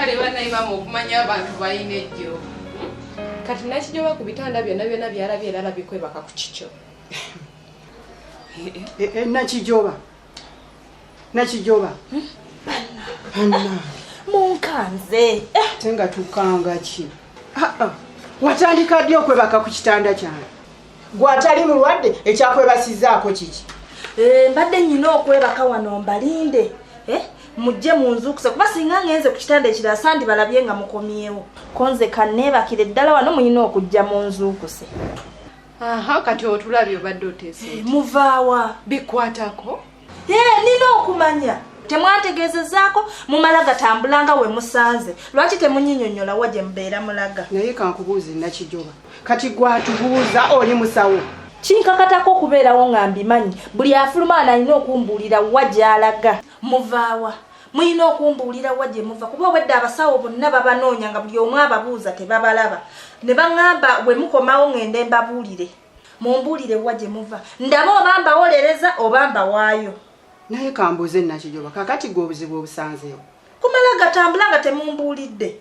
kale banayiba mu okumanya abantu balina ejjo. Kati nakijoba ku bitanda byonna byalabye era bikwebaka ku kikyo. Nakijoba. Munkanze. Tenga tukanga ki. Watandika ddi okwebaka ku kitanda kyange? Gwatali mulwadde ekyakwebasizaako kiki? Mbadde nyina okwebaka wano mbalinde. Mujje munzuukuse kuba singa ngenze ku kitanda ekirala sandi balabye nga mukomyewo. Konze kanneebakire ddala wano muyina okujja munzuukuse. Kati otulabye obadde oteese. Muvaawa. Bikwatako? Nina okumanya. Temwategeezezaako mumala gatambulanga we musanze. Lwaki temunyinyonnyola wa gye mubeera mulaga? Naye kankubuuze Nakijoba. Kati gwatubuuza oli musawo. Kinkakatako okubeerawo nga mbimanyi. Buli afuluma alina okumbuulira wa gy'alaga. Muvaawa. Muyina okumbuulira wa gye muva kuba obwedda abasawo bonna babanoonya nga buli omu ababuuza tebabalaba. Ne baŋŋamba we mukomawo ngende mbabuulire. Mumbuulire wa gye muva. Ndaba oba mbawolereza oba mbawaayo. Naye kambuuze Nakijoba kakati gwe obuzibu obusanzeewo. Kumala gatambula nga temumbuulidde.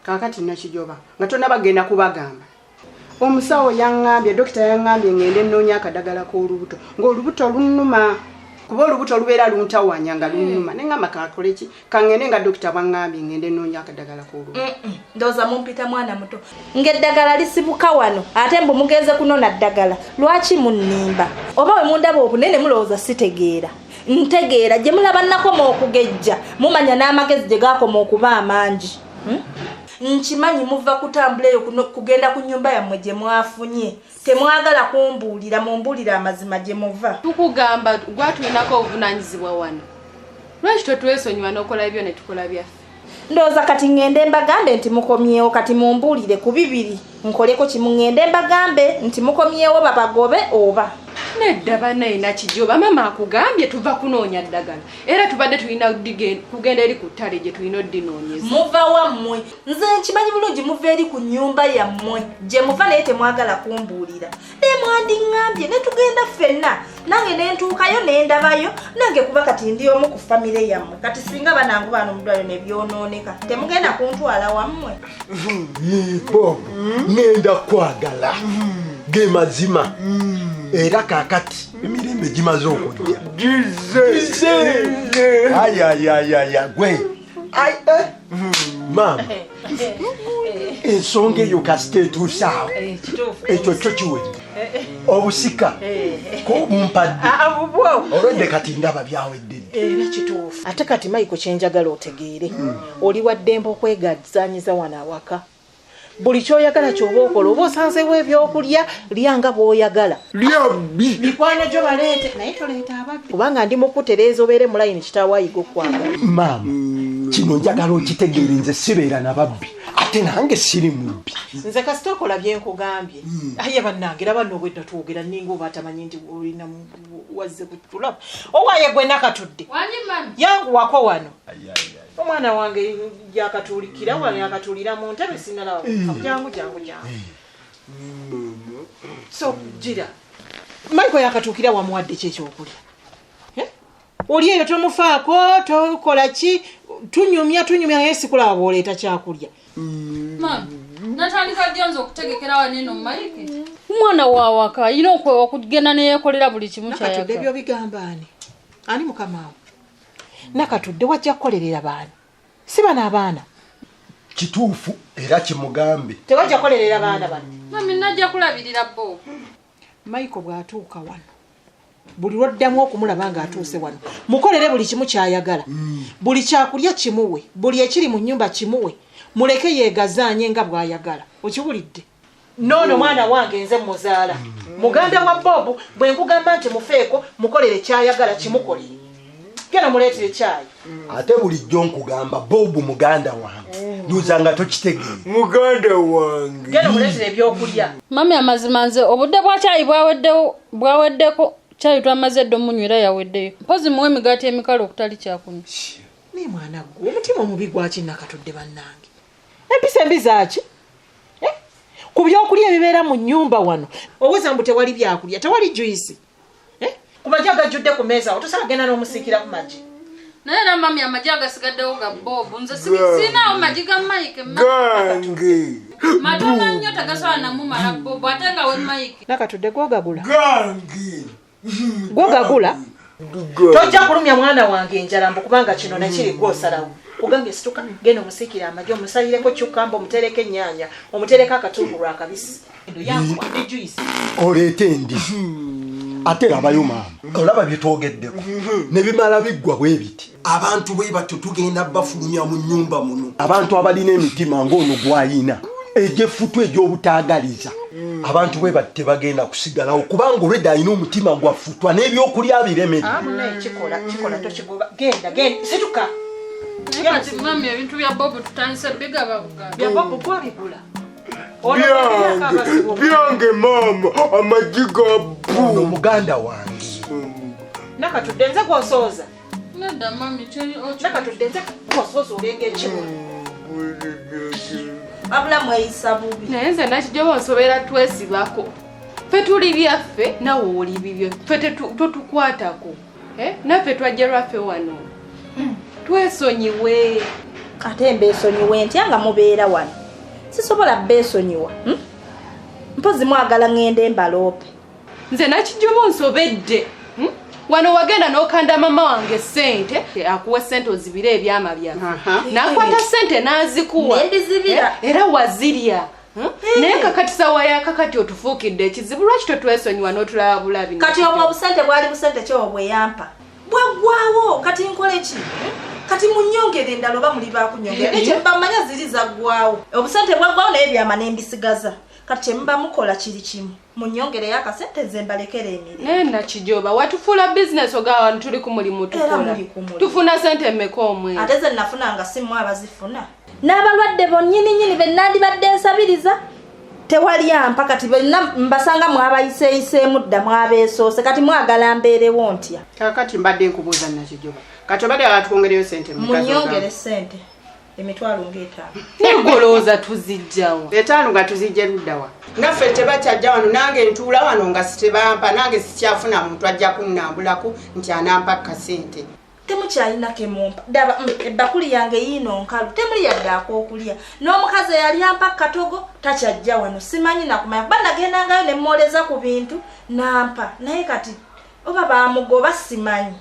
Kakati Nakijoba nga tonnabagenda kubagamba. Omusawo yaŋŋambye, dokita yaŋŋambye ngende nnoonya akadagala k'olubuto. Ng'olubuto lunnuma. Kuba olubuto lubeera luntawanya nga lunnuma. Ne ŋŋamba kakole ki? Kangende nga dokita bwaŋŋambye ngende nnoonya akadagala k'olubuto. Ndowooza mumpita mwana muto. Ng'eddagala lisibuka wano ate mbu mugenze kunona ddagala. Lwaki munnimba? Oba we mundaba obunene mulowooza sitegeera. Ntegeera gye mulaba nnakoma okugejja. Mumanya n'amagezi gye gaakoma okuba amangi. Nkimanyi muva kutambula eyo kugenda ku nnyumba yammwe gye mwafunye. Temwagala kumbuulira mumbuulira amazima gye muva. Tukugamba gwatulinako obuvunaanyizibwa wano. Lwaki totwesonyiwa n'okola ebyo ne tukola byaffe? Ndowooza kati ngende mbagambe nti mukomyewo kati mumbuulire ku bibiri. Nkoleko kimu ngende mbagambe nti mukomyewo babagobe oba. Nedda banaye Nakijoba mama akugambye tuva kunoonya ddagala. Era tubadde tulina kugenda eri ku ttale gye tulina oddinoonyeza. Muva wammwe. Nze nkimanyi bulungi muva eri ku nnyumba yammwe. Gye muva naye temwagala kumbuulira. Naye mwandiŋŋambye ne tugenda ffenna. Nange ne ntuukayo ne ndabayo. Nange kuba kati ndi omu ku famire yammwe. Kati singa banangu bano mu ddwaliro ne byonooneka. Temugenda kuntwala wammwe. Bob, ngenda kwagala. Ge mazima. Era kakati emirembe gimaze okujja. Aya gwe. Mama. Ensonga eyo kasite etuusaawo. Ekyo kyo kiwedde. Obusika ko bumpadde. Olwedde kati ndaba byawedde. Era kituufu. Ate kati Maiko kyenjagala otegeere. Oli waddemba okwegazaanyiza wano awaka. Buli kyoyagala ky'oba okola oba osanzeewo ebyokulya lyanga bw'oyagala. Lyabbi. Mikwano gyo baleete naye toleeta ababbi. Kubanga ndi mukutereeza obeere mu layini kitaawo ayiga okwagala. Maama, kino njagala okitegeere nze sibeera na babbi. Ate nange siri mubbi. Nze kasita okola bye nkugambye. Aye bannange era banno obwedda twogera ninga oba atamanyi nti olina wazze kutula. Owaaye gwe nakatudde. Yanguwako wano. Omwana wange yakatuulikira wano yakatuulira mu ntebe sinalawo. Jangu. So gira. Maiko yakatuukira wamuwadde ki ekyokulya? Oli eyo tomufaako tokola ki? Tunyumya naye sikulaba bw'oleeta kyakulya. Mama, natandika jja nze okutegekera waneno Mike. Omwana wa waka alina okugenda ne yeekolera buli kimu ky'ayagala. Nakatudde byo bigamba ani mukamaawo? Nakatudde wajja kukolerera baana. Si bana abaana. Kituufu era kimugambe. Tewajja kukolerera baana bano. Mami najja kulabirira bo. Maiko bw'atuuka wano. Buli lwoddamu okumulaba ng'atuuse wano. Mukolere buli kimu ky'ayagala. Buli kyakulya kimuwe. Buli ekiri mu nnyumba kimuwe. Muleke yeegazaanye nga bw'ayagala. Okiwulidde? Noono mwana wange nze muzaala. Muganda wa Bob bwe nkugamba nti mufeeko mukolere ky'ayagala kimukole. Gena muleetere kyayi. Ate bulijjo nkugamba Bob muganda wange. Nuzanga tokitegeera. Muganda wange. Gena muleetere ebyokulya. Mami amazima nze obudde bwa kyayi bwaweddeko kyayi twamaze ddo munywera yaweddeyo. Mpozi muwe emigaati emikalo okutali kyakunywa. Ne mwana gwe omutima omubi gwaki nakatudde bannange. Empisa embi zaaki? Ku byokulya ebibeera mu nnyumba wano. Oweza mbu tewali byakulya, tewali juice. Ku majja gajjudde ku meeza, otosaba genda n'omusiikira ku maggi. Naye mami amagi agasigaddewo ga Bob. Nze sinaawo magi ga Mike. Gange. Matona nnyo tagasobola namumala Bob ate nga we Mike. Nakatudde gwogagula. Gange. Gwogagula? Tojja kulumya mwana wange enjalambo kubanga kino nakiri gwosalawo. Ugange situka genda omusikira amagi omusalireko cucumber omutereke ennyaanya omutereke akatungulu akabisi. Endo yangu ate juice. Oleete ndi. Ate abayo maama. Olaba byetwogeddeko. Ne bimala biggwa bwe biti. Abantu bwe batyo tugenda bafulumya mu nnyumba muno. Abantu abalina emitima ng'ono gwayina. Egyefutwe egy'obutaagaliza. Abantu bwe batte bagenda kusigalawo kubanga olwedda alina omutima gwafutwa n'ebyokulya biremere. Kikola tokigoba. Genda situka. Kati mami ebintu bya Bob tutandise bigaba bugaba. Bya Bob gwabigula. Byange mama amajiga ono muganda wange. Nakatudde nze gwosooza. Nedda mami kyeri ocho. Nakatudde nze gwosooza olenga ekimu. Abula mweyisa bubi. Naye nze nakijoba nsobera twesibako. Ffe tuli byaffe nawe oli bibyo. Ffe totukwatako. Naffe twajja lwaffe wano. Twesonyiwe. Ate mbeesonyiwe ntya nga mubeera wano. Sisobola beesonyiwa. Mpozi mwagala ngende embaloope. Nze nakijoba nsobedde. Wano wagenda n'okanda mama wange ssente akuwa ssente ozibire ebyama byawe. N'akwata ssente n'azikuwa. Era wazirya. Naye kakati sawa ya kakati otufuukidde ekizibu lwaki totwesonyiwa n'otulaba bulabi. Kati obwo obusente bwali busente kyo bweyampa. Bwaggwawo kati nkole ki? Kati munyongere endala oba muli bakunyongera. Ekyo mbamanya ziri zaggwawo. Obusente bwaggwawo naye byama n'embisigaza. Kati kyemba mukola kiri kimu. Munyongere yakasente nze mbalekera emirimu. Naye nakijoba watufuula bizinesi ogawa tuli ku mulimu tukola. Tufuna ssente mmeka omwezi. Ate ze nafunanga simu abazifuna. N'abalwadde bonnyini be nandibadde nsabiriza. Tewali ampa kati mbasanga mwabayiseeyiseemu dda mwabeesoose kati mwagala mbeerewo ntya. Kakati mbadde nkubuuza nakijoba. Kati obadde abatwongereyo ssente mu kazo. Munyongere ssente. Emitwalo ng'etaano. Negolooza tuzijjawa. Etaano nga tuzijja luddawa. Naffe tebakyajja wano nange ntuula wano nga sitebampa nange sikyafuna muntu ajja kunnambulako nti anampa kasente. Temukyayinako emumpa. Daba ebbakuli yange yiino nkalu temuli yadde ak'okulya. N'omukazi yali ampa katogo takyajja wano simanyi nakumanya kuba nagendangayo ne mmoleza ku bintu nampa naye kati oba bamugoba simanyi.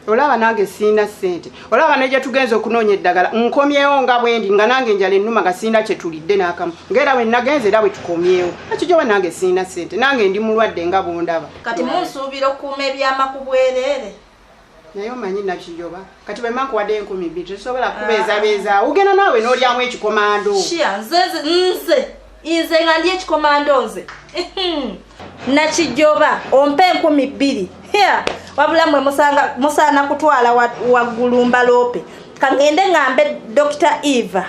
Olaba nange sina ssente. Olaba neje tugenze okunoonya eddagala. Nkomyewo nga bwendi nga nange njala ennuma nga sina kye tulidde n'akamu. Ngera bwe nagenze era bwe tukomyewo. Nakijoba nange sina ssente. Nange ndi mulwadde nga bondaba. Kati munsuubira okuuma ebyama ku bwereere. Naye omanyi nakijoba. Kati bwe mankuwadde 2,000 tosobola kubeezabeeza. Ugenda naawe n'olyamu ekikomando. Shia nze nga ndi ekikomando nze. Nakijoba ompe 2,000. Wabula mwe musaana kutwala waggulu mbaloope. Kangende ngambe Dr. Eva.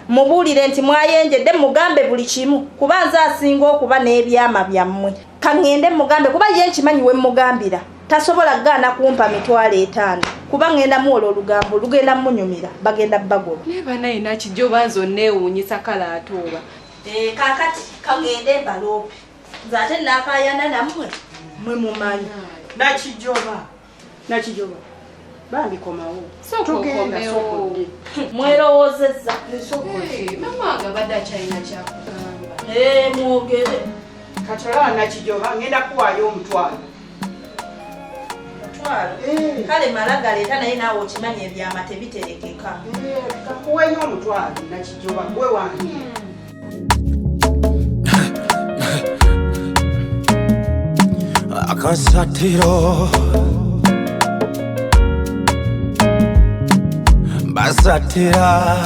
Mubuulire nti mwayenjedde mugambe buli kimu. Kuba nze asinga okuba n'ebyama byammwe. Kangende mugambe kuba ye nkimanyi we mugambira. Tasobola gaana kumpa mitwalo 5. Kuba ngenda muola olugambo lugenda munyumira bagenda bagoba. Neba naye nakijoba nzo neewuunyisa kala atooba. Kakati kangende mbaloope. Nze ate naakayana nammwe mwe mumanyi. Nakijoba. Bambi komawo. Tugenda soko. Mwerowoozezza. Mama wange abadde akyalina kyakugamba. Mwogere. Kati olaba nakijoba ngenda kuwaayo omutwalo. Kale malaga leeta naye naawe okimanyi ebyama tebiterekeka. Kakuwenyo omutwalo nakijoba gwe wange. AKASATTIRO Basatira